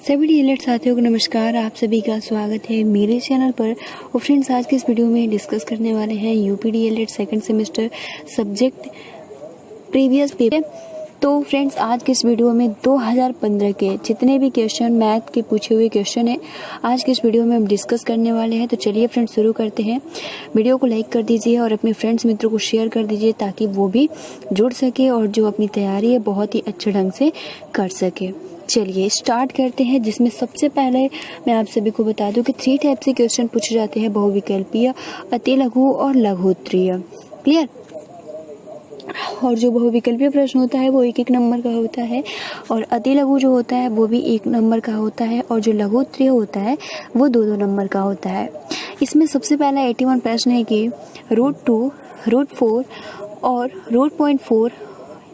सभी डीएलएड साथियों को नमस्कार। आप सभी का स्वागत है मेरे चैनल पर। और फ्रेंड्स, आज के इस वीडियो में डिस्कस करने वाले हैं UP DElEd second semester subject previous paper. तो फ्रेंड्स, आज के इस वीडियो में 2015 के जितने भी क्वेश्चन मैथ के पूछे हुए क्वेश्चन है आज के इस वीडियो में हम डिस्कस करने वाले हैं। तो चलिए फ्रेंड्स, शुरू करते हैं। वीडियो को लाइक कर दीजिए और अपने फ्रेंड्स मित्रों को शेयर कर दीजिए ताकि वो भी जुड़ सके और जो अपनी तैयारी है बहुत ही अच्छे ढंग से कर सके। चलिए स्टार्ट करते हैं, जिसमें सबसे पहले मैं आप सभी को बता दूं कि 3 टाइप से क्वेश्चन पूछे जाते हैं, बहुविकल्पीय, अति लघु और लघु उत्तरीय। क्लियर। और जो बहुविकल्पीय प्रश्न होता है वो 1-1 नंबर का होता है और अति लघु जो होता है वो भी 1 नंबर का होता है और जो लघु उत्तरीय होता है वो 2-2 नंबर का होता है। इसमें सबसे पहला 81 प्रश्न है कि √2, √4 और √0.4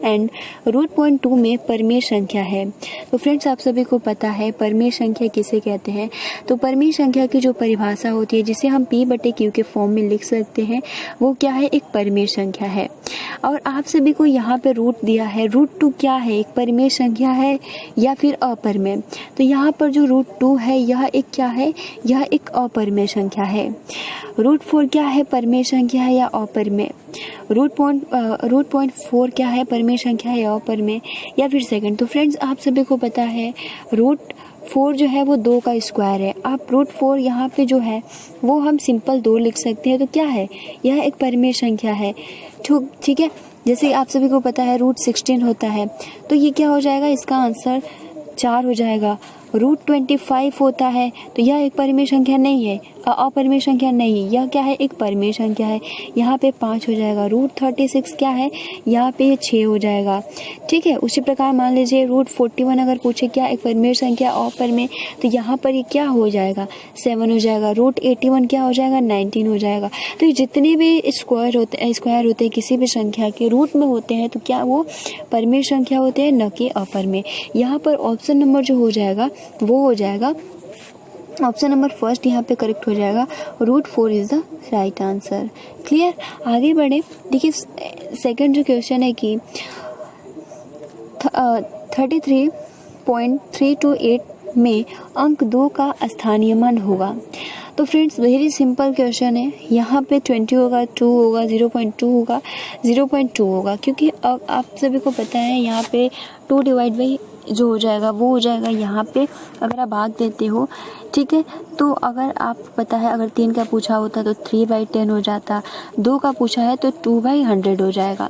एंड √0.2 में परमेय संख्या है। तो फ्रेंड्स, आप सभी को पता है परमेय संख्या किसे कहते हैं। तो परमेय संख्या की जो परिभाषा होती है जिसे हम P/Q के फॉर्म में लिख सकते हैं वो क्या है, एक परमेय संख्या है। और आप सभी को यहाँ पे रूट दिया है, √2 क्या है, एक परमेय संख्या है या फिर अपरमेय। तो यहाँ पर जो √2 है यह एक क्या है, यह एक अपरमेय संख्या है। √4 क्या है, परमेय संख्या है या अपरमेय। √0.4 क्या है, परमेय संख्या है या अपरमेय या फिर सेकंड। तो फ्रेंड्स, आप सभी को पता है √4 जो है वो 2 का स्क्वायर है। आप √4 यहाँ पे जो है वो हम सिंपल 2 लिख सकते हैं। तो क्या है, यह एक परमेय संख्या है। ठीक है। जैसे आप सभी को पता है √16 होता है, तो ये क्या हो जाएगा, इसका आंसर 4 हो जाएगा। √25 होता है तो यह एक परमेय संख्या नहीं है, अपरमेय संख्या नहीं, यह क्या है, एक परमेय संख्या है। यहाँ पे 5 हो जाएगा। √36 क्या है, यहाँ पे ये 6 हो जाएगा। ठीक है। उसी प्रकार मान लीजिए √41 अगर पूछे क्या एक परमेय संख्या अपरमेय, तो यहाँ पर ये क्या हो जाएगा, 7 हो जाएगा। √81 क्या हो जाएगा, 19 हो जाएगा। तो ये जितने भी स्क्वायर होते हैं किसी भी संख्या के रूट में होते हैं तो क्या वो परमेय संख्या होते हैं, न कि अपरमेय। यहाँ पर ऑप्शन नंबर जो हो जाएगा वो हो जाएगा ऑप्शन नंबर फर्स्ट, यहाँ पे करेक्ट हो जाएगा। √4 is the right answer. Clear. आगे बढ़े। देखिए सेकंड जो क्वेश्चन है कि 33.328 में अंक 2 का स्थानीय मान होगा। तो फ्रेंड्स, वेरी सिंपल क्वेश्चन है। यहाँ पे 20 होगा, 2 होगा, 0.2 होगा, 0.2 होगा, क्योंकि अब आप सभी को पता है यहाँ पे 2 डिवाइड बाई जो हो जाएगा वो हो जाएगा यहाँ पे अगर आप भाग देते हो। ठीक है। तो अगर आप पता है अगर 3 का पूछा होता तो 3/10 हो जाता, 2 का पूछा है तो 2/100 हो जाएगा।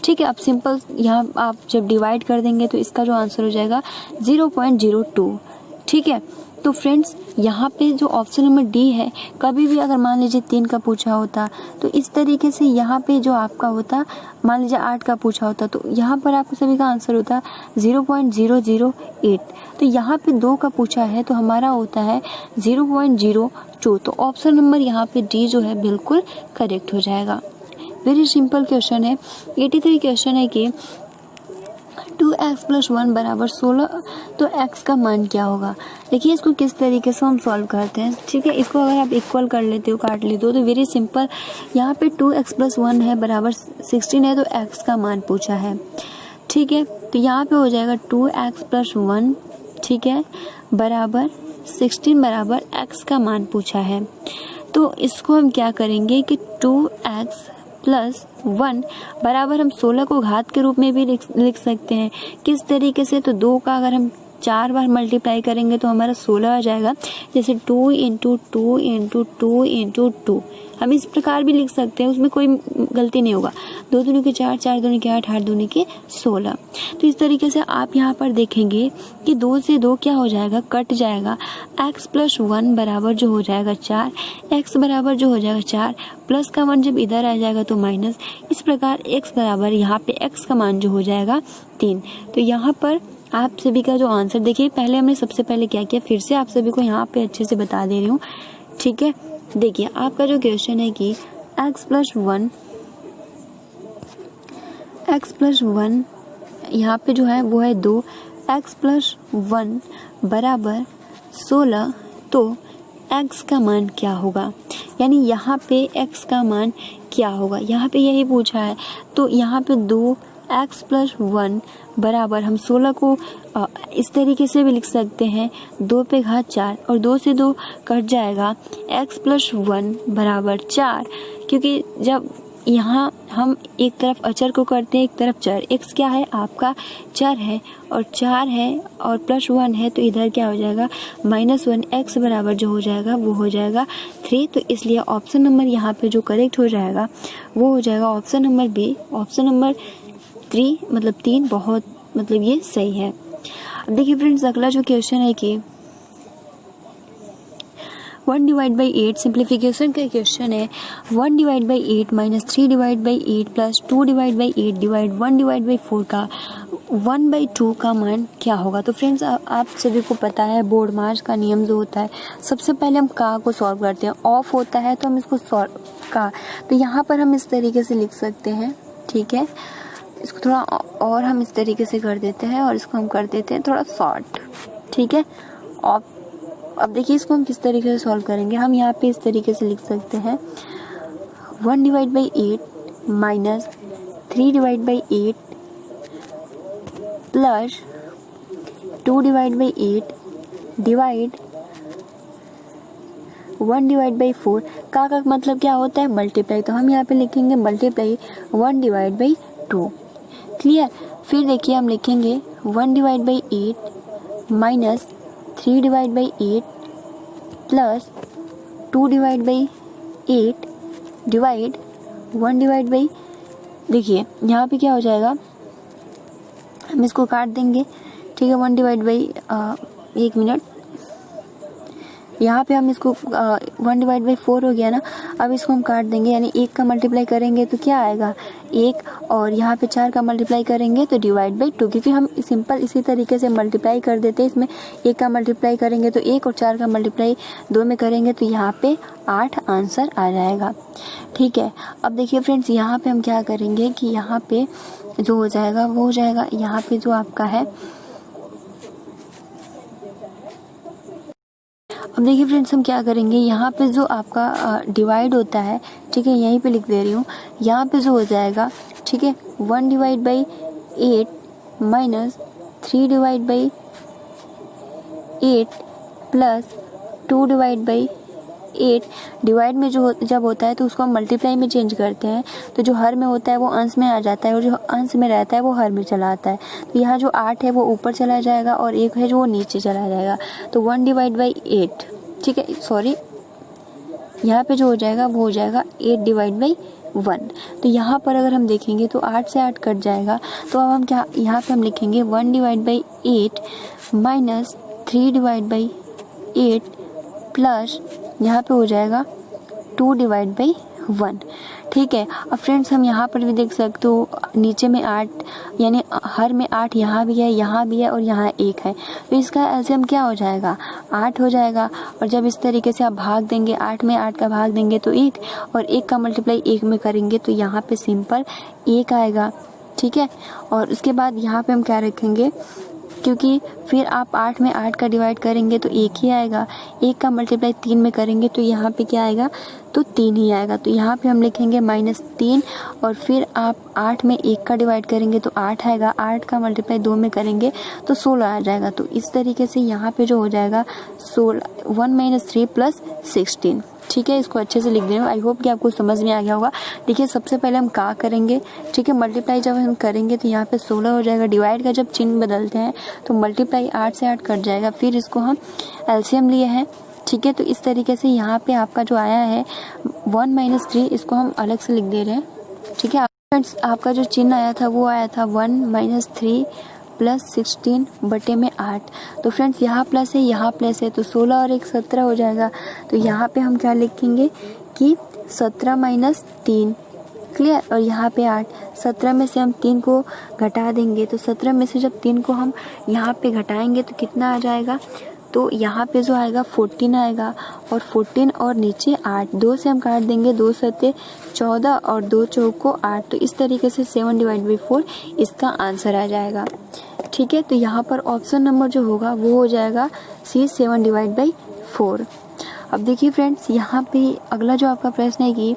ठीक है। अब सिंपल यहाँ आप जब डिवाइड कर देंगे तो इसका जो आंसर हो जाएगा 0.02। ठीक है। तो फ्रेंड्स, यहाँ पे जो ऑप्शन नंबर डी है, कभी भी अगर मान लीजिए 3 का पूछा होता तो इस तरीके से यहाँ पे जो आपका होता, मान लीजिए 8 का पूछा होता तो यहाँ पर आपको सभी का आंसर होता 0.008। तो यहाँ पे 2 का पूछा है तो हमारा होता है 0.02। तो ऑप्शन नंबर यहाँ पे डी जो है बिल्कुल करेक्ट हो जाएगा। वेरी सिंपल क्वेश्चन है। 83 क्वेश्चन है कि 2x + 1 = 16, तो x का मान क्या होगा। देखिए इसको किस तरीके से हम सॉल्व करते हैं। ठीक है। इसको अगर आप इक्वल कर लेते हो, काट लेते हो, तो वेरी सिंपल। यहाँ पे 2x + 1 है बराबर 16 है तो x का मान पूछा है। ठीक है। तो यहाँ पे हो जाएगा 2x + 1, ठीक है, बराबर 16 बराबर x का मान पूछा है। तो इसको हम क्या करेंगे कि 2x + 1 बराबर हम 16 को घात के रूप में भी लिख सकते हैं। किस तरीके से, तो 2 का अगर हम 4 बार मल्टीप्लाई करेंगे तो हमारा 16 आ जाएगा। जैसे 2 × 2 × 2 × 2 हम इस प्रकार भी लिख सकते हैं, उसमें कोई गलती नहीं होगा। 2 दूनी के 4, 4 दूनी के 8, 8 दूनी के 16। तो इस तरीके से आप यहाँ पर देखेंगे कि 2 से 2 क्या हो जाएगा, कट जाएगा। x + 1 बराबर जो हो जाएगा 4, x बराबर जो हो जाएगा 4, प्लस का मान जब इधर आ जाएगा तो माइनस। इस प्रकार x बराबर यहाँ पे x का मान जो हो जाएगा 3। तो यहाँ पर आप सभी का जो आंसर देखिए, पहले हमने सबसे पहले क्या किया, फिर से आप सभी को यहाँ पे अच्छे से बता दे रही हूँ। ठीक है। देखिए आपका जो क्वेश्चन है कि x + 1 यहाँ पे जो है वो है 2, x + 1 बराबर 16, तो x का मान क्या होगा, यानी यहाँ पे x का मान क्या होगा, यहाँ पे यही पूछा है। तो यहाँ पे 2 x प्लस 1 बराबर, हम 16 को इस तरीके से भी लिख सकते हैं 2 पे घात 4 और 2 से 2 कट जाएगा, x प्लस 1 बराबर 4। क्योंकि जब यहाँ हम एक तरफ अचर को करते हैं एक तरफ चर, x क्या है आपका चर है और 4 है और प्लस 1 है, तो इधर क्या हो जाएगा -1, x बराबर जो हो जाएगा वो हो जाएगा 3। तो इसलिए ऑप्शन नंबर यहाँ पे जो करेक्ट हो जाएगा वो हो जाएगा option number B, option number 3 मतलब 3 बहुत मतलब ये सही है। अब देखिए फ्रेंड्स अगला जो क्वेश्चन है कि 1 डिवाइड बाई 8 सिंप्लीफिकेशन का क्वेश्चन है। 1 divide by 8 minus 3 divide by 8 plus 2 divide by 8 divide 1 divide by 4 का 1/2 का मान क्या होगा। तो फ्रेंड्स आप सभी को पता है बोर्ड मार्च का नियम जो होता है, सबसे पहले हम का को सॉल्व करते हैं, ऑफ होता है तो हम इसको सॉल्व का, तो यहाँ पर हम इस तरीके से लिख सकते हैं, ठीक है। इसको थोड़ा और हम इस तरीके से कर देते हैं और इसको हम कर देते हैं थोड़ा शॉर्ट, ठीक है। ऑफ अब देखिए इसको हम किस तरीके से सॉल्व करेंगे, हम यहाँ पे इस तरीके से लिख सकते हैं 1 divide by 8 minus 3 divide by 8 plus 2 divide by 8 divide 1 divide by 4 का मतलब क्या होता है मल्टीप्लाई, तो हम यहाँ पे लिखेंगे मल्टीप्लाई 1 डिवाइड बाई 2, क्लियर। फिर देखिए हम लिखेंगे 1 divide by 8 minus 3 divide by 8 plus 2 divide by 8 divide 1 divide by, देखिए यहाँ पे क्या हो जाएगा, हम इसको काट देंगे, ठीक है। 1 डिवाइड बाई 1 मिनट, यहाँ पे हम इसको 1 डिवाइड बाई 4 हो गया ना, अब इसको हम काट देंगे, यानी 1 का मल्टीप्लाई करेंगे तो क्या आएगा 1 और यहाँ पे 4 का मल्टीप्लाई करेंगे तो डिवाइड बाई 2, क्योंकि हम सिंपल इसी तरीके से मल्टीप्लाई कर देते हैं। इसमें 1 का मल्टीप्लाई करेंगे तो 1 और 4 का मल्टीप्लाई 2 में करेंगे तो यहाँ पे 8 आंसर आ जाएगा, ठीक है। अब देखिए फ्रेंड्स यहाँ पे हम क्या करेंगे कि यहाँ पे जो हो जाएगा वो हो जाएगा, यहाँ पे जो आपका है, अब देखिए फ्रेंड्स हम क्या करेंगे, यहाँ पे जो आपका डिवाइड होता है, ठीक है, यहीं पे लिख दे रही हूँ, यहाँ पे जो हो जाएगा, ठीक है 1 divide by 8 minus 3 divide by 8 plus 2 divide by 8, divide में जो जब होता है तो उसको हम मल्टीप्लाई में चेंज करते हैं, तो जो हर में होता है वो अंश में आ जाता है और जो अंश में रहता है वो हर में चला आता है। तो यहाँ जो 8 है वो ऊपर चला जाएगा और 1 है जो वो नीचे चला जाएगा, तो 1 डिवाइड बाई 8, ठीक है, सॉरी यहाँ पे जो हो जाएगा वो हो जाएगा 8 डिवाइड बाई 1। तो यहाँ पर अगर हम देखेंगे तो 8 से 8 कट जाएगा, तो अब हम क्या यहाँ पे हम लिखेंगे 1 divide by 8 minus 3 divide by 8 plus यहाँ पे हो जाएगा 2 डिवाइड बाई 1, ठीक है। अब फ्रेंड्स हम यहाँ पर भी देख सकते हो नीचे में 8 यानी हर में 8 यहाँ भी है और यहाँ 1 है, तो इसका एलसीएम क्या हो जाएगा 8 हो जाएगा। और जब इस तरीके से आप भाग देंगे 8 में 8 का भाग देंगे तो 1 और 1 का मल्टीप्लाई 1 में करेंगे तो यहाँ पे सिंपल 1 आएगा, ठीक है। और उसके बाद यहाँ पे हम क्या रखेंगे, क्योंकि फिर आप 8 में 8 का डिवाइड करेंगे तो 1 ही आएगा, 1 का मल्टीप्लाई 3 में करेंगे तो यहाँ पे क्या आएगा तो 3 ही आएगा, तो यहाँ पे हम लिखेंगे -3 और फिर आप 8 में 1 का डिवाइड करेंगे तो 8 आएगा, 8 का मल्टीप्लाई 2 में करेंगे तो 16 आ जाएगा। तो इस तरीके से यहाँ पे जो हो जाएगा 16 1 - 3 + 16, ठीक है। इसको अच्छे से लिख देना, आई होप कि आपको समझ में आ गया होगा। देखिए सबसे पहले हम का करेंगे, ठीक है, मल्टीप्लाई जब हम करेंगे तो यहाँ पे 16 हो जाएगा, डिवाइड का जब चिन्ह बदलते हैं तो मल्टीप्लाई 8 से 8 कट जाएगा, फिर इसको हम एलसीएम लिए हैं, ठीक है। तो इस तरीके से यहाँ पे आपका जो आया है 1 - 3, इसको हम अलग से लिख दे रहे हैं, ठीक है। फ्रेंड्स आपका जो चिन्ह आया था वो आया था 1 - 3 + 16 बटे में 8, तो फ्रेंड्स यहाँ प्लस है यहाँ प्लस है तो 16 और 1 17 हो जाएगा। तो यहाँ पे हम क्या लिखेंगे कि 17 - 3, क्लियर, और यहाँ पे 8, 17 में से हम 3 को घटा देंगे, तो 17 में से जब 3 को हम यहाँ पे घटाएंगे तो कितना आ जाएगा, तो यहाँ पे जो आएगा 14 आएगा, और 14 और नीचे 8, 2 से हम काट देंगे, 2 सत्ते 14 और 2 चौको 8, तो इस तरीके से 7 डिवाइड बाई 4 इसका आंसर आ जाएगा, ठीक है। तो यहाँ पर ऑप्शन नंबर जो होगा वो हो जाएगा C 7 डिवाइड बाई 4। अब देखिए फ्रेंड्स यहाँ पे अगला जो आपका प्रश्न है कि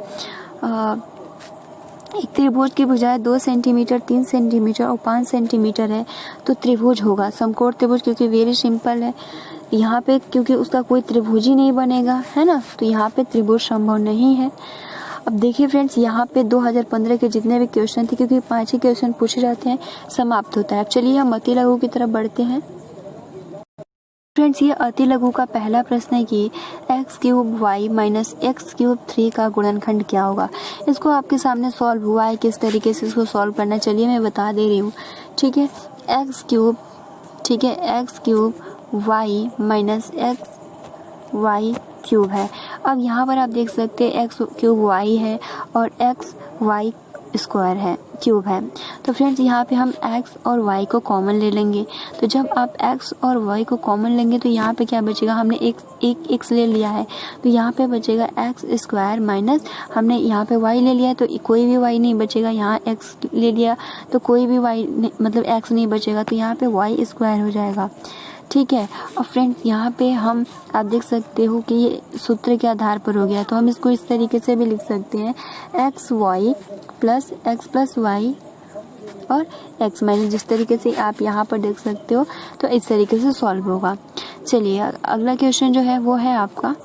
एक त्रिभुज की भुजाएं 2 सेंटीमीटर, 3 सेंटीमीटर और 5 सेंटीमीटर है तो त्रिभुज होगा। समकोण त्रिभुज, क्योंकि वेरी सिंपल है यहाँ पे, क्योंकि उसका कोई त्रिभुज ही नहीं बनेगा, है ना, तो यहाँ पे त्रिभुज संभव नहीं है। अब देखिए फ्रेंड्स, यहाँ पे 2015 के जितने भी क्वेश्चन थे, क्योंकि 5 ही क्वेश्चन पूछे जाते हैं, समाप्त होता है। अब चलिए हम अति लघु की तरफ बढ़ते हैं। फ्रेंड्स, ये अति लघु का पहला प्रश्न है कि x³ y माइनस x³ 3 का गुणनखंड क्या होगा। इसको आपके सामने सॉल्व हुआ है, किस तरीके से इसको सॉल्व करना, चलिए मैं बता दे रही हूँ। ठीक है, x³ y माइनस y³ है। अब यहाँ पर आप देख सकते हैं x³ y है और xy स्क्वायर है, क्यूब है। तो फ्रेंड्स, यहाँ पे हम x और y को कॉमन ले लेंगे। तो जब आप x और y को कॉमन लेंगे तो यहाँ पे क्या बचेगा, हमने एक x ले लिया है तो यहाँ पे बचेगा x² माइनस हमने यहाँ पे y ले लिया है तो कोई भी y नहीं बचेगा। यहाँ x ले लिया तो कोई भी y मतलब x नहीं बचेगा, तो यहाँ पे y² हो जाएगा। ठीक है। और फ्रेंड्स, यहाँ पे हम आप देख सकते हो कि ये सूत्र के आधार पर हो गया, तो हम इसको इस तरीके से भी लिख सकते हैं xy plus x plus Y और x माइनस, जिस तरीके से आप यहाँ पर देख सकते हो, तो इस तरीके से सॉल्व होगा। चलिए अगला क्वेश्चन जो है वो है आपका।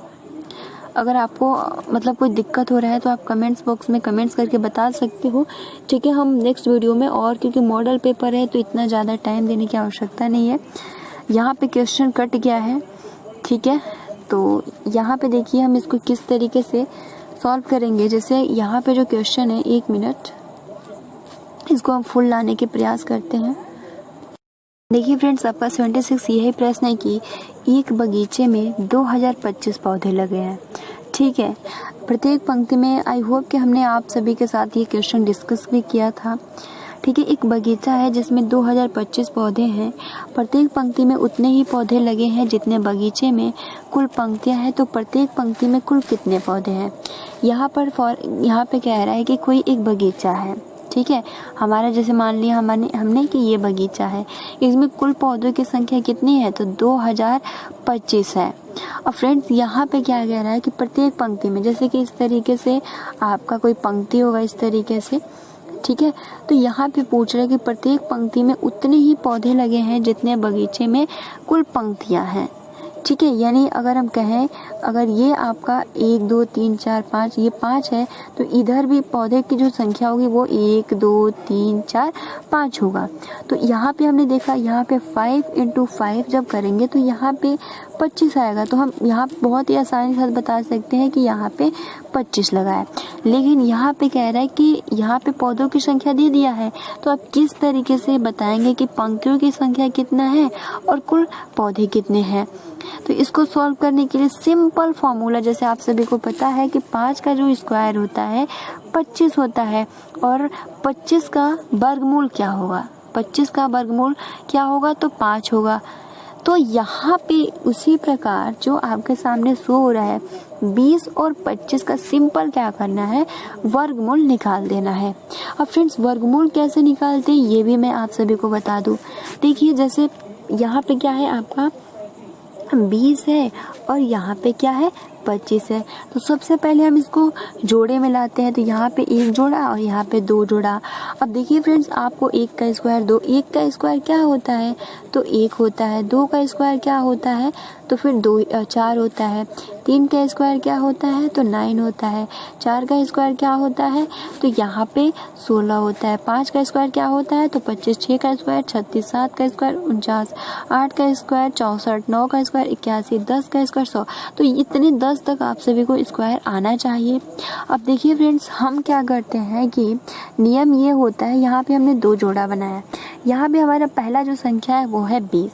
अगर आपको मतलब कोई दिक्कत हो रहा है तो आप कमेंट्स बॉक्स में कमेंट्स करके बता सकते हो। ठीक है, हम नेक्स्ट वीडियो में, और क्योंकि मॉडल पेपर है तो इतना ज़्यादा टाइम देने की आवश्यकता नहीं है। यहाँ पे क्वेश्चन कट गया है। ठीक है, तो यहाँ पे देखिए हम इसको किस तरीके से सॉल्व करेंगे। जैसे यहाँ पे जो क्वेश्चन है, 1 मिनट, इसको हम फुल लाने के प्रयास करते हैं। देखिए फ्रेंड्स, आपका 76 यही प्रश्न है कि एक बगीचे में 2025 पौधे लगे हैं। ठीक है, प्रत्येक पंक्ति में, आई होप कि हमने आप सभी के साथ ये क्वेश्चन डिस्कस भी किया था। ठीक है, एक बगीचा है जिसमें 2025 पौधे हैं। प्रत्येक पंक्ति में उतने ही पौधे लगे हैं जितने बगीचे में कुल पंक्तियां हैं, तो प्रत्येक पंक्ति में कुल कितने पौधे हैं। यहाँ पे कह रहा है कि कोई एक बगीचा है। ठीक है, हमारा जैसे मान लिया हमने कि ये बगीचा है, इसमें कुल पौधों की संख्या कितनी है, तो 2025 है। और फ्रेंड्स, यहाँ पे क्या कह रहा है कि प्रत्येक पंक्ति में, जैसे कि इस तरीके से आपका कोई पंक्ति होगा इस तरीके से। ठीक है, तो यहाँ पे पूछ रहा है कि प्रत्येक पंक्ति में उतने ही पौधे लगे हैं जितने बगीचे में कुल पंक्तियां हैं। ठीक है, यानी अगर हम कहें, अगर ये आपका 1 2 3 4 5 ये 5 है, तो इधर भी पौधे की जो संख्या होगी वो 1 2 3 4 5 होगा। तो यहाँ पे हमने देखा, यहाँ पे 5 × 5 जब करेंगे तो यहाँ पे 25 आएगा। तो हम यहाँ बहुत ही आसानी से बता सकते हैं कि यहाँ पे 25 लगा है। लेकिन यहाँ पे कह रहा है कि यहाँ पे पौधों की संख्या दे दिया है, तो आप किस तरीके से बताएंगे कि पंक्तियों की संख्या कितना है और कुल पौधे कितने हैं। तो इसको सॉल्व करने के लिए सिंपल फॉर्मूला, जैसे आप सभी को पता है कि 5 का जो स्क्वायर होता है 25 होता है, और 25 का वर्गमूल क्या होगा, 25 का वर्गमूल क्या होगा, तो 5 होगा। तो यहाँ पे उसी प्रकार जो आपके सामने शो हो रहा है, 20 और 25 का सिंपल क्या करना है, वर्गमूल निकाल देना है। अब फ्रेंड्स, वर्गमूल कैसे निकालते हैं ये भी मैं आप सभी को बता दूं। देखिए, जैसे यहाँ पे क्या है, आपका 20 है और यहाँ पे क्या है, 25 है। तो सबसे पहले हम इसको जोड़े में लाते हैं, तो यहाँ पे 1 जोड़ा और यहाँ पे 2 जोड़ा। अब देखिए फ्रेंड्स, आपको 1 का स्क्वायर 2, 1 का स्क्वायर क्या होता है, तो 1 होता है। 2 का स्क्वायर क्या होता है, तो फिर 4 होता है। 3 का स्क्वायर क्या होता है, तो 9 होता है। 4 का स्क्वायर क्या होता है, तो यहाँ पे 16 होता है। 5 का स्क्वायर क्या होता है, तो 25। 6 का स्क्वायर 36। 7 का स्क्वायर 49। 8 का स्क्वायर 64। 9 का स्क्वायर 81। 10 का स्क्वायर 100। तो इतने 10 तक आप सभी को स्क्वायर आना चाहिए। अब देखिए फ्रेंड्स, हम क्या करते हैं कि नियम ये होता है, यहाँ पे हमने 2 जोड़ा बनाया, यहाँ पे हमारा पहला जो संख्या है वो है 20।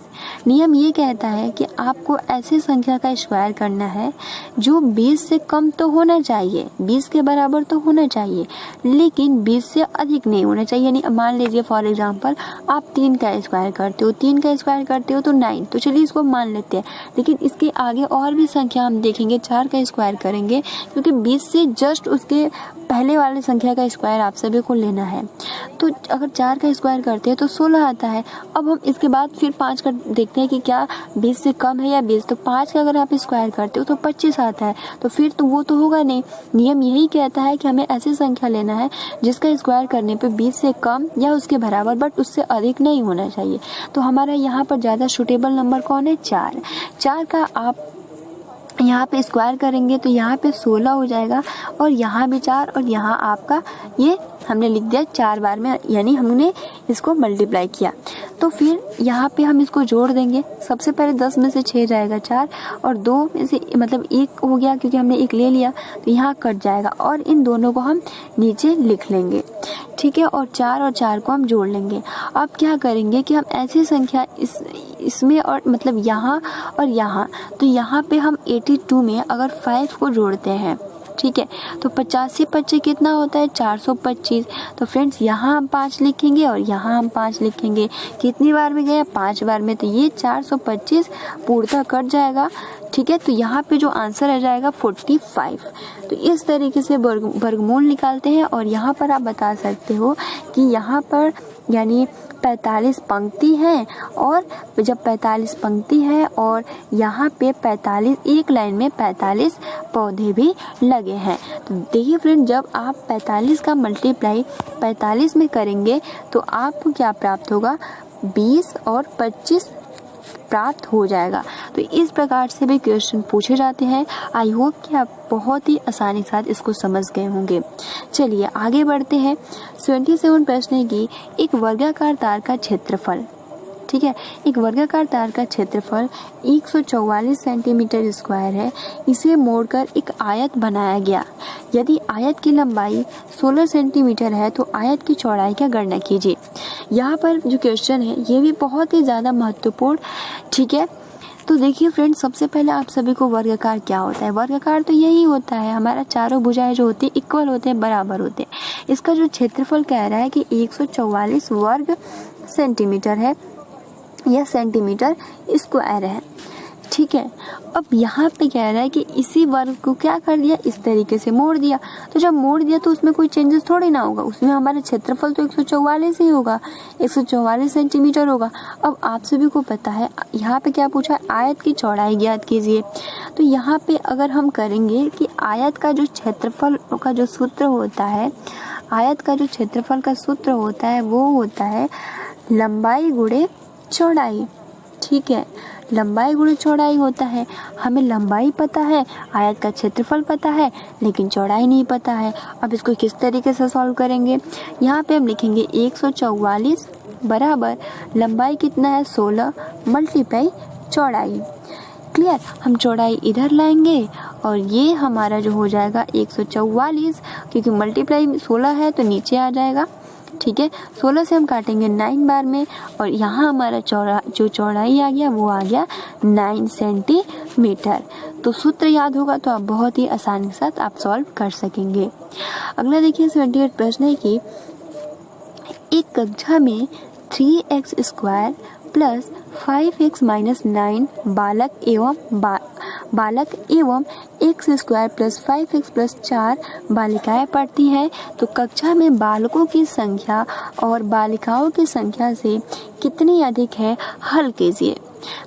नियम ये कहता है कि आपको ऐसी संख्या का स्क्वायर करना है जो 20 से कम तो होना चाहिए, 20 के बराबर तो होना चाहिए, लेकिन 20 से अधिक नहीं होना चाहिए। यानी मान लीजिए फॉर एग्जांपल आप 3 का स्क्वायर करते हो, 3 का स्क्वायर करते हो तो 9, तो चलिए इसको मान लेते हैं। लेकिन इसके आगे और भी संख्या हम देखेंगे, 4 का स्क्वायर करेंगे, क्योंकि 20 से जस्ट उसके पहले वाली संख्या का स्क्वायर आप सभी को लेना है। तो अगर 4 का स्क्वायर करते हैं तो 16 आता है। अब हम इसके बाद फिर 5 का देखते हैं कि क्या 20 से कम है या 20। तो 5 का अगर आप स्क्वायर करते हो तो 25 आता है। तो फिर तो वो तो होगा नहीं। नियम यही कहता है कि हमें ऐसी संख्या लेना है जिसका स्क्वायर करने पे 20 से कम या उसके बराबर, बट उससे अधिक नहीं होना चाहिए। तो हमारा यहाँ पर ज़्यादा सूटेबल नंबर कौन है? 4। 4 का आप यहाँ पे स्क्वायर करेंगे तो यहाँ पे 16 हो जाएगा, और यहाँ भी 4, और यहाँ आपका ये हमने लिख दिया 4 बार में, यानी हमने इसको मल्टीप्लाई किया। तो फिर यहाँ पे हम इसको जोड़ देंगे। सबसे पहले 10 में से 6 जाएगा 4, और 2 में से मतलब 1 हो गया क्योंकि हमने 1 ले लिया, तो यहाँ कट जाएगा, और इन दोनों को हम नीचे लिख लेंगे, ठीक है। और 4 और 4 को हम जोड़ लेंगे। अब क्या करेंगे कि हम ऐसी संख्या इसमें और मतलब यहाँ और यहाँ, तो यहाँ पे हम 82 में अगर 5 को जोड़ते हैं, ठीक है, तो 50 से 25 कितना होता है? 425। तो फ्रेंड्स यहाँ हम 5 लिखेंगे और यहाँ हम 5 लिखेंगे। कितनी बार में गया? 5 बार में। तो ये 425 पूर्णतः कट जाएगा, ठीक है। तो यहाँ पे जो आंसर आ जाएगा 45। तो इस तरीके से वर्गमूल निकालते हैं। और यहाँ पर आप बता सकते हो कि यहाँ पर यानी 45 पंक्ति है, और जब 45 पंक्ति है और यहाँ पे 45 एक लाइन में 45 पौधे भी लगे हैं। तो देखिए फ्रेंड, जब आप 45 का मल्टीप्लाई 45 में करेंगे तो आपको क्या प्राप्त होगा? 20 और 25 प्राप्त हो जाएगा। तो इस प्रकार से भी क्वेश्चन पूछे जाते हैं। आई होप कि आप बहुत ही आसानी के साथ इसको समझ गए होंगे। चलिए आगे बढ़ते हैं। 27 प्रश्न है कि एक वर्गाकार तार का क्षेत्रफल, ठीक है, एक वर्गाकार तार का क्षेत्रफल 144 सेंटीमीटर स्क्वायर है। इसे मोड़कर एक आयत बनाया गया। यदि आयत की लंबाई 16 सेंटीमीटर है तो आयत की चौड़ाई का गणना कीजिए। यहाँ पर जो क्वेश्चन है ये भी बहुत ही ज़्यादा महत्वपूर्ण, ठीक है। तो देखिए फ्रेंड्स, सबसे पहले आप सभी को वर्गाकार क्या होता है? वर्गाकार तो यही होता है, हमारा चारों भुजाएं जो होती है इक्वल होते हैं, बराबर होते हैं। इसका जो क्षेत्रफल कह रहा है कि 144 वर्ग सेंटीमीटर है या सेंटीमीटर स्क्वायर है, ठीक है। अब यहाँ पे कह रहा है कि इसी वर्ग को क्या कर दिया? इस तरीके से मोड़ दिया। तो जब मोड़ दिया तो उसमें कोई चेंजेस थोड़ी ना होगा, उसमें हमारा क्षेत्रफल तो 144 ही होगा, 144 सेंटीमीटर होगा। अब आप सभी को पता है यहाँ पे क्या पूछा है? आयत की चौड़ाई ज्ञात कीजिए। तो यहाँ पे अगर हम करेंगे कि आयत का जो क्षेत्रफल का जो सूत्र होता है, आयत का जो क्षेत्रफल का सूत्र होता है वो होता है लंबाई गुणे चौड़ाई, ठीक है। लंबाई गुणे चौड़ाई होता है। हमें लंबाई पता है, आयत का क्षेत्रफल पता है, लेकिन चौड़ाई नहीं पता है। अब इसको किस तरीके से सॉल्व करेंगे? यहाँ पे हम लिखेंगे 144 बराबर लंबाई कितना है? 16 मल्टीप्लाई चौड़ाई। क्लियर? हम चौड़ाई इधर लाएंगे और ये हमारा जो हो जाएगा 144, क्योंकि मल्टीप्लाई 16 है तो नीचे आ जाएगा, ठीक है। 16 से हम काटेंगे 9 बार में, और यहाँ हमारा चौड़ाई आ गया वो आ गया 9 सेंटीमीटर। तो सूत्र याद होगा तो आप बहुत ही आसानी के साथ आप सॉल्व कर सकेंगे। अगला देखिए 78 प्रश्न है कि एक कक्षा में 3x square plus 5x minus 9 बालक एवं x square plus 5x plus 4 बालिकाएं पढ़ती हैं। तो कक्षा में बालकों की संख्या और बालिकाओं की संख्या से कितनी अधिक है? हल कीजिए।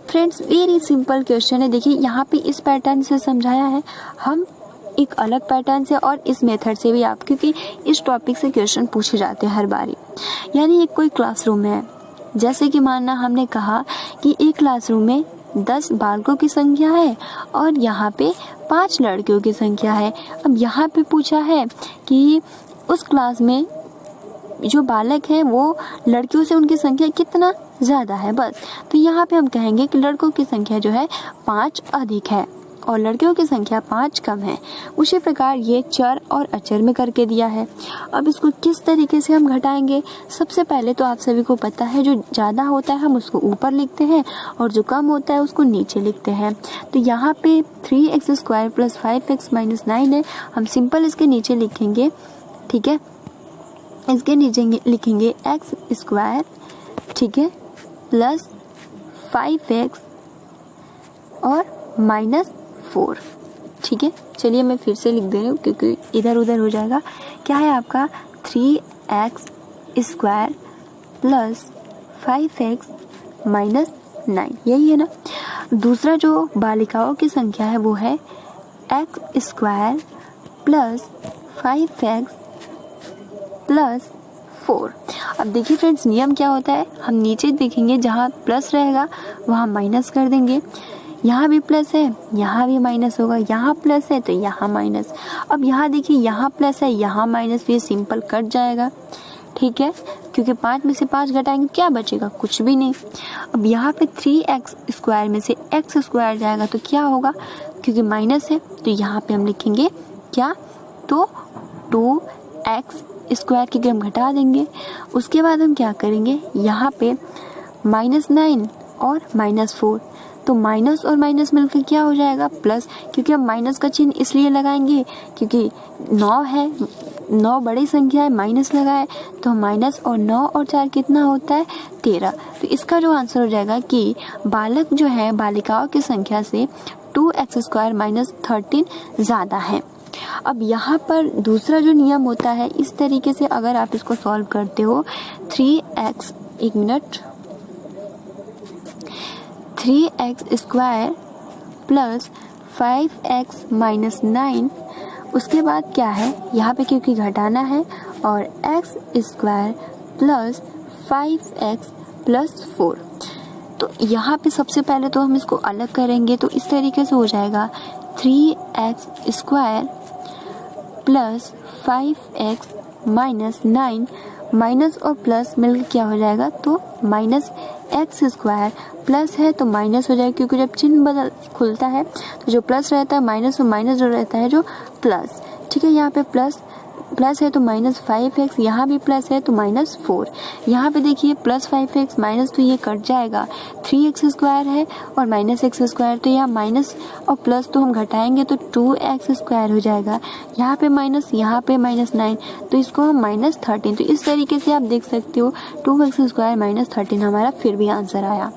फ्रेंड्स, वेरी सिंपल क्वेश्चन है। देखिए यहाँ पे इस पैटर्न से समझाया है, हम एक अलग पैटर्न से और इस मेथड से भी आप, क्योंकि इस टॉपिक से क्वेश्चन पूछे जाते हैं हर बारी। यानी एक कोई क्लासरूम है, जैसे कि मानना हमने कहा कि एक क्लासरूम में 10 बालकों की संख्या है और यहाँ पे 5 लड़कियों की संख्या है। अब यहाँ पे पूछा है कि उस क्लास में जो बालक है वो लड़कियों से उनकी संख्या कितना ज़्यादा है, बस। तो यहाँ पे हम कहेंगे कि लड़कों की संख्या जो है 5 अधिक है और लड़कियों की संख्या 5 कम है। उसी प्रकार ये चर और अचर में करके दिया है। अब इसको किस तरीके से हम घटाएंगे? सबसे पहले तो आप सभी को पता है जो ज़्यादा होता है हम उसको ऊपर लिखते हैं और जो कम होता है उसको नीचे लिखते हैं। तो यहाँ पे 3x square plus 5x minus 9 है, हम सिंपल इसके नीचे लिखेंगे, ठीक है। इसके नीचे लिखेंगे x स्क्वायर, ठीक है, प्लस 5x और माइनस 4, ठीक है। चलिए मैं फिर से लिख दे रही हूँ क्योंकि इधर उधर हो जाएगा। क्या है आपका 3x square plus 5x minus 9, यही है ना। दूसरा जो बालिकाओं की संख्या है वो है x square plus 5x plus 4। अब देखिए फ्रेंड्स, नियम क्या होता है, हम नीचे देखेंगे जहाँ प्लस रहेगा वहाँ माइनस कर देंगे। यहाँ भी प्लस है, यहाँ भी माइनस होगा, यहाँ प्लस है तो यहाँ माइनस। अब यहाँ देखिए, यहाँ प्लस है, यहाँ माइनस, ये सिंपल कट जाएगा, ठीक है, क्योंकि 5 में से 5 घटाएंगे क्या बचेगा, कुछ भी नहीं। अब यहाँ पे 3x स्क्वायर में से x स्क्वायर जाएगा तो क्या होगा, क्योंकि माइनस है तो यहाँ पे हम लिखेंगे क्या, तो 2x स्क्वायर की हम घटा देंगे। उसके बाद हम क्या करेंगे, यहाँ पे -9 और -4, तो माइनस और माइनस मिलकर क्या हो जाएगा, प्लस, क्योंकि हम माइनस का चिन्ह इसलिए लगाएंगे क्योंकि 9 है, 9 बड़ी संख्या है, माइनस लगाए तो माइनस, और 9 और 4 कितना होता है, 13। तो इसका जो आंसर हो जाएगा कि बालक जो है बालिकाओं की संख्या से 2x स्क्वायर माइनस 13 ज़्यादा है। अब यहाँ पर दूसरा जो नियम होता है, इस तरीके से अगर आप इसको सॉल्व करते हो, 3x square plus 5x minus 9, उसके बाद क्या है, यहाँ पे क्योंकि घटाना है, और x square plus 5x plus 4। तो यहाँ पे सबसे पहले तो हम इसको अलग करेंगे, तो इस तरीके से हो जाएगा 3x square plus 5x minus 9, minus और प्लस मिलकर क्या हो जाएगा, तो माइनस x स्क्वायर, प्लस है तो माइनस हो जाएगा, क्योंकि जब चिन्ह खुलता है तो जो प्लस रहता है माइनस, और माइनस जो रहता है जो प्लस, ठीक है। यहाँ पे प्लस है तो माइनस 5x, यहाँ भी प्लस है तो माइनस 4। यहाँ पे देखिए प्लस 5x माइनस, तो ये कट जाएगा, 3x स्क्वायर है और माइनस x स्क्वायर, तो यहाँ माइनस और प्लस तो हम घटाएंगे तो 2x स्क्वायर हो जाएगा। यहाँ पे माइनस, यहाँ पे -9, तो इसको हम -13। तो इस तरीके से आप देख सकते हो 2x स्क्वायर माइनस 13 हमारा फिर भी आंसर आया।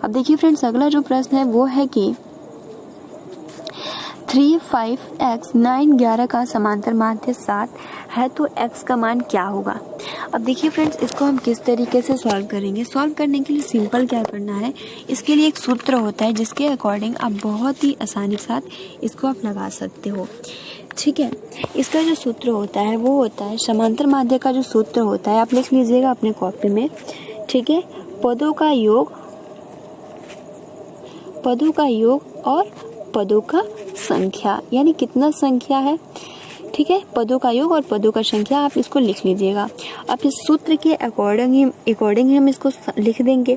अब देखिए फ्रेंड्स, अगला जो प्रश्न है वो है कि 3, 5x 9, 11 का समांतर माध्य 7 है तो x का मान क्या होगा। अब देखिए फ्रेंड्स, इसको हम किस तरीके से सॉल्व करेंगे। सॉल्व करने के लिए सिंपल क्या करना है, इसके लिए एक सूत्र होता है जिसके अकॉर्डिंग आप बहुत ही आसानी के साथ इसको आप लगा सकते हो, ठीक है। इसका जो सूत्र होता है वो होता है, समांतर माध्य का जो सूत्र होता है आप लिख लीजिएगा अपने कॉपी में, ठीक है। पदों का योग और पदों का संख्या, यानी कितना संख्या है, ठीक है। पदों का योग और पदों का संख्या आप इसको लिख लीजिएगा। अब इस सूत्र के अकॉर्डिंग हम इसको लिख देंगे।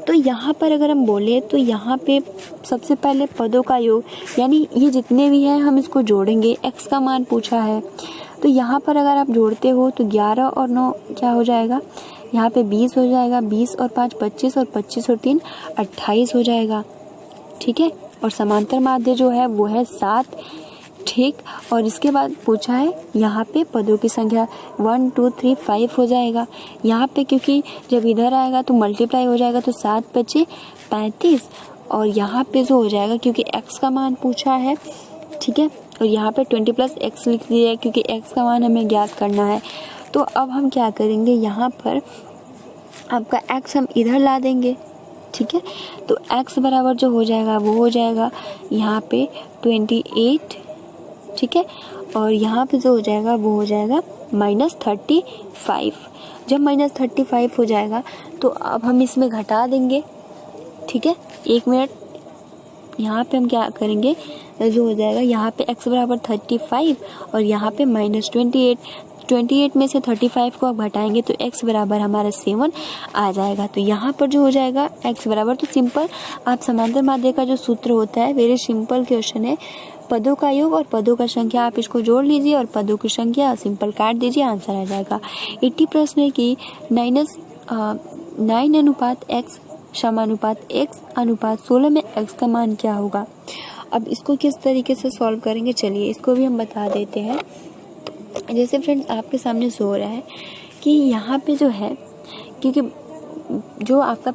तो यहाँ पर अगर हम बोले तो यहाँ पे सबसे पहले पदों का योग, यानी ये जितने भी हैं हम इसको जोड़ेंगे, x का मान पूछा है तो यहाँ पर अगर आप जोड़ते हो तो 11 और 9 क्या हो जाएगा, यहाँ पे 20 हो जाएगा, 20 और 5 25, और 25 और 3 28 हो जाएगा, ठीक है। और समांतर माध्य जो है वो है 7, ठीक। और इसके बाद पूछा है यहाँ पे पदों की संख्या 1 2 3 5 हो जाएगा। यहाँ पे क्योंकि जब इधर आएगा तो मल्टीप्लाई हो जाएगा, तो 7 5 35, और यहाँ पे जो हो जाएगा क्योंकि x का मान पूछा है, ठीक है। और यहाँ पे 20 प्लस x लिख दिया है क्योंकि x का मान हमें ज्ञात करना है। तो अब हम क्या करेंगे, यहाँ पर आपका x हम इधर ला देंगे, ठीक है। तो x बराबर जो हो जाएगा वो हो जाएगा यहाँ पे 28, ठीक है। और यहाँ पे जो हो जाएगा वो हो जाएगा -35। जब -35 हो जाएगा तो अब हम इसमें घटा देंगे, ठीक है। 1 मिनट, यहाँ पे हम क्या करेंगे, जो हो जाएगा यहाँ पे x बराबर 35 और यहाँ पे -28 में से 35 को आप घटाएंगे तो x बराबर हमारा 7 आ जाएगा। तो यहाँ पर जो हो जाएगा x बराबर, तो सिंपल आप समांतर माध्य का जो सूत्र होता है, वेरी सिंपल क्वेश्चन है, पदों का योग और पदों का संख्या आप इसको जोड़ लीजिए और पदों की संख्या सिंपल काट दीजिए, आंसर आ जाएगा। 80 प्रश्न है कि 9 अनुपात x समानुपात x अनुपात 16 में x का मान क्या होगा। अब इसको किस तरीके से सॉल्व करेंगे, चलिए इसको भी हम बता देते हैं। जैसे फ्रेंड्स आपके सामने शो हो रहा है कि यहाँ पे जो है, क्योंकि जो आपका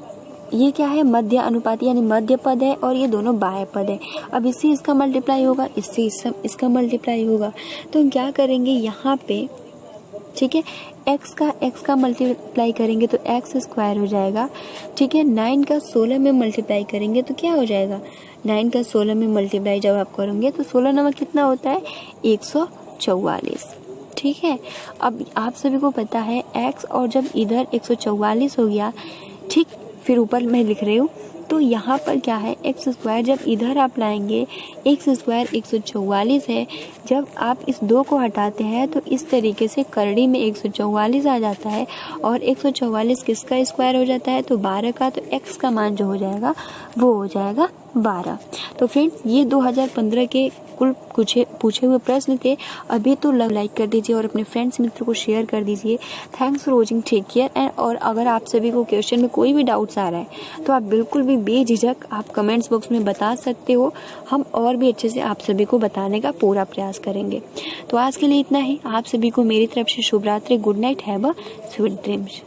ये क्या है, मध्य अनुपात, यानी मध्य पद है और ये दोनों बाह्य पद है। अब इससे इसका मल्टीप्लाई होगा, इससे इसका मल्टीप्लाई होगा। तो हम क्या करेंगे, यहाँ पे ठीक है। x का मल्टीप्लाई करेंगे तो x स्क्वायर हो जाएगा, ठीक है। 9 का 16 में मल्टीप्लाई करेंगे तो क्या हो जाएगा, 9 का 16 में मल्टीप्लाई जब आप करोगे तो 16 नंबर कितना होता है, 144, ठीक है। अब आप सभी को पता है x और जब इधर 144 हो गया, ठीक, फिर ऊपर मैं लिख रही हूँ, तो यहाँ पर क्या है, एक्स स्क्वायर जब इधर आप लाएंगे, एक्स स्क्वायर 144 है, जब आप इस 2 को हटाते हैं तो इस तरीके से करड़ी में 144 आ जाता है, और 144 किसका स्क्वायर हो जाता है, तो 12 का, तो एक्स का मान जो हो जाएगा वो हो जाएगा 12। तो फ्रेंड्स ये 2015 के कुल पूछे हुए प्रश्न थे। अभी तो लाइक कर दीजिए और अपने फ्रेंड्स मित्रों को शेयर कर दीजिए। Thanks for watching, take care and. और अगर आप सभी को क्वेश्चन में कोई भी डाउट्स आ रहा है तो आप बिल्कुल भी बेझिझक आप कमेंट्स बॉक्स में बता सकते हो, हम और भी अच्छे से आप सभी को बताने का पूरा प्रयास करेंगे। तो आज के लिए इतना ही। आप सभी को मेरी तरफ से शुभ रात्रि, good night, have a sweet dreams.